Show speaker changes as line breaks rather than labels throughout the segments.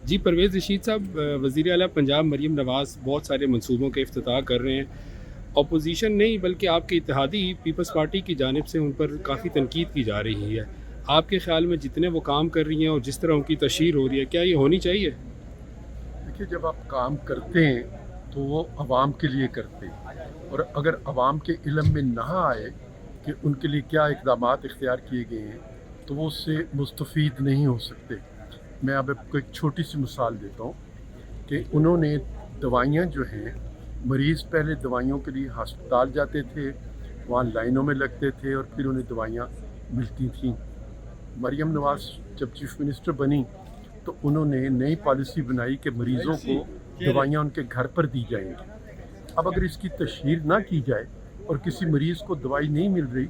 جی پرویز رشید صاحب، وزیر اعلیٰ پنجاب مریم نواز بہت سارے منصوبوں کے افتتاح کر رہے ہیں. اپوزیشن نہیں بلکہ آپ کے اتحادی پیپلز پارٹی کی جانب سے ان پر کافی تنقید کی جا رہی ہے. آپ کے خیال میں جتنے وہ کام کر رہی ہیں اور جس طرح ان کی تشہیر ہو رہی ہے، کیا یہ ہونی چاہیے؟
دیکھیے، جب آپ کام کرتے ہیں تو وہ عوام کے لیے کرتے ہیں، اور اگر عوام کے علم میں نہ آئے کہ ان کے لیے کیا اقدامات اختیار کیے گئے ہیں تو وہ اس سے مستفید نہیں ہو سکتے. میں اب آپ کو ایک چھوٹی سی مثال دیتا ہوں کہ انہوں نے دوائیاں جو ہیں، مریض پہلے دوائیوں کے لیے ہسپتال جاتے تھے، وہاں لائنوں میں لگتے تھے اور پھر انہیں دوائیاں ملتی تھیں. مریم نواز جب چیف منسٹر بنی تو انہوں نے نئی پالیسی بنائی کہ مریضوں کو دوائیاں ان کے گھر پر دی جائیں گی. اب اگر اس کی تشہیر نہ کی جائے اور کسی مریض کو دوائی نہیں مل رہی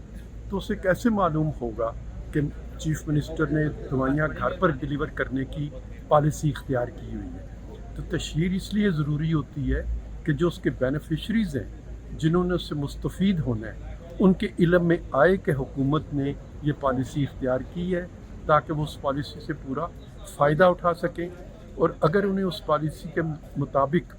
تو اسے کیسے معلوم ہوگا کہ چیف منسٹر نے دوائیاں گھر پر ڈیلیور کرنے کی پالیسی اختیار کی ہوئی ہے؟ تو تشہیر اس لیے ضروری ہوتی ہے کہ جو اس کے بینیفیشریز ہیں، جنہوں نے اس سے مستفید ہونا ہے، ان کے علم میں آئے کہ حکومت نے یہ پالیسی اختیار کی ہے، تاکہ وہ اس پالیسی سے پورا فائدہ اٹھا سکیں. اور اگر انہیں اس پالیسی کے مطابق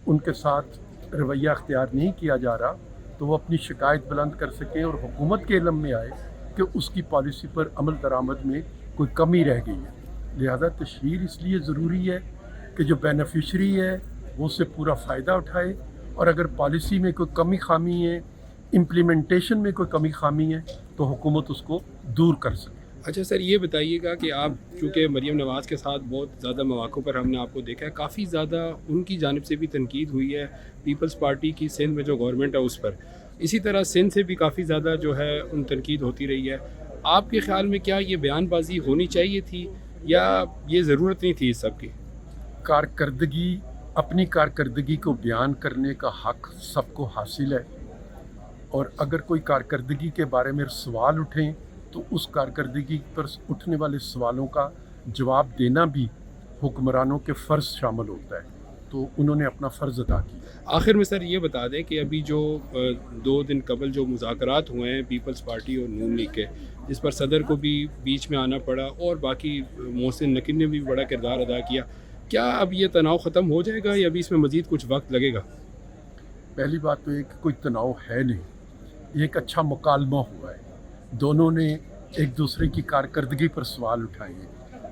ان کے ساتھ رویہ اختیار نہیں کیا جا رہا تو وہ اپنی شکایت بلند کر سکیں اور حکومت کے علم میں آئے کہ اس کی پالیسی پر عمل درآمد میں کوئی کمی رہ گئی ہے. لہذا تشہیر اس لیے ضروری ہے کہ جو بینیفیشری ہے وہ اس سے پورا فائدہ اٹھائے، اور اگر پالیسی میں کوئی کمی خامی ہے، امپلیمنٹیشن میں کوئی کمی خامی ہے، تو حکومت اس کو دور کر سکے.
اچھا سر، یہ بتائیے گا کہ آپ چونکہ مریم نواز کے ساتھ بہت زیادہ مواقع پر ہم نے آپ کو دیکھا ہے، کافی زیادہ ان کی جانب سے بھی تنقید ہوئی ہے پیپلز پارٹی کی سندھ میں جو گورنمنٹ ہے اس پر. اسی طرح سندھ سے بھی کافی زیادہ جو ہے ان تنقید ہوتی رہی ہے. آپ کے خیال میں کیا یہ بیان بازی ہونی چاہیے تھی یا یہ ضرورت نہیں تھی اس سب کی؟
اپنی کارکردگی کو بیان کرنے کا حق سب کو حاصل ہے، اور اگر کوئی کارکردگی کے بارے میں سوال اٹھیں تو اس کارکردگی پر اٹھنے والے سوالوں کا جواب دینا بھی حکمرانوں کے فرض شامل ہوتا ہے. تو انہوں نے اپنا فرض ادا کیا.
آخر میں سر یہ بتا دیں کہ ابھی جو 2 دن قبل جو مذاکرات ہوئے ہیں پیپلز پارٹی اور نون لیگ کے، جس پر صدر کو بھی بیچ میں آنا پڑا اور باقی محسن نقی نے بھی بڑا کردار ادا کیا، کیا اب یہ تناؤ ختم ہو جائے گا یا ابھی اس میں مزید کچھ وقت لگے گا؟
پہلی بات تو یہ کہ کوئی تناؤ ہے نہیں، یہ ایک اچھا مکالمہ ہوا ہے. دونوں نے ایک دوسرے کی کارکردگی پر سوال اٹھائے ہیں.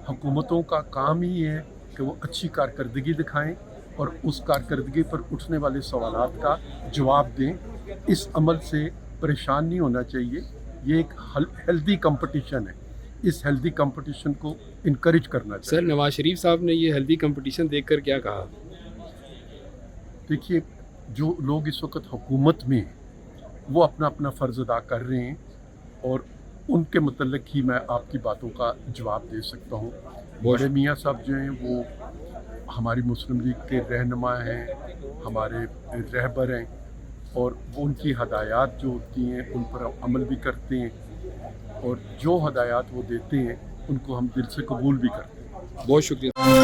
حکومتوں کا کام ہی ہے کہ وہ اچھی کارکردگی دکھائیں اور اس کارکردگی پر اٹھنے والے سوالات کا جواب دیں. اس عمل سے پریشان نہیں ہونا چاہیے. یہ ایک ہیلدی کمپٹیشن ہے، اس ہیلدی کمپٹیشن کو انکریج کرنا چاہیے.
سر نواز شریف صاحب نے یہ ہیلدی کمپٹیشن دیکھ کر کیا کہا؟
دیکھیے، جو لوگ اس وقت حکومت میں ہیں وہ اپنا اپنا فرض ادا کر رہے ہیں، اور ان کے متعلق ہی میں آپ کی باتوں کا جواب دے سکتا ہوں. بڑے میاں صاحب جو ہیں وہ ہماری مسلم لیگ کے رہنما ہیں، ہمارے رہبر ہیں، اور وہ ان کی ہدایات جو ہوتی ہیں ان پر عمل بھی کرتے ہیں، اور جو ہدایات وہ دیتے ہیں ان کو ہم دل سے قبول بھی کرتے ہیں.
بہت شکریہ.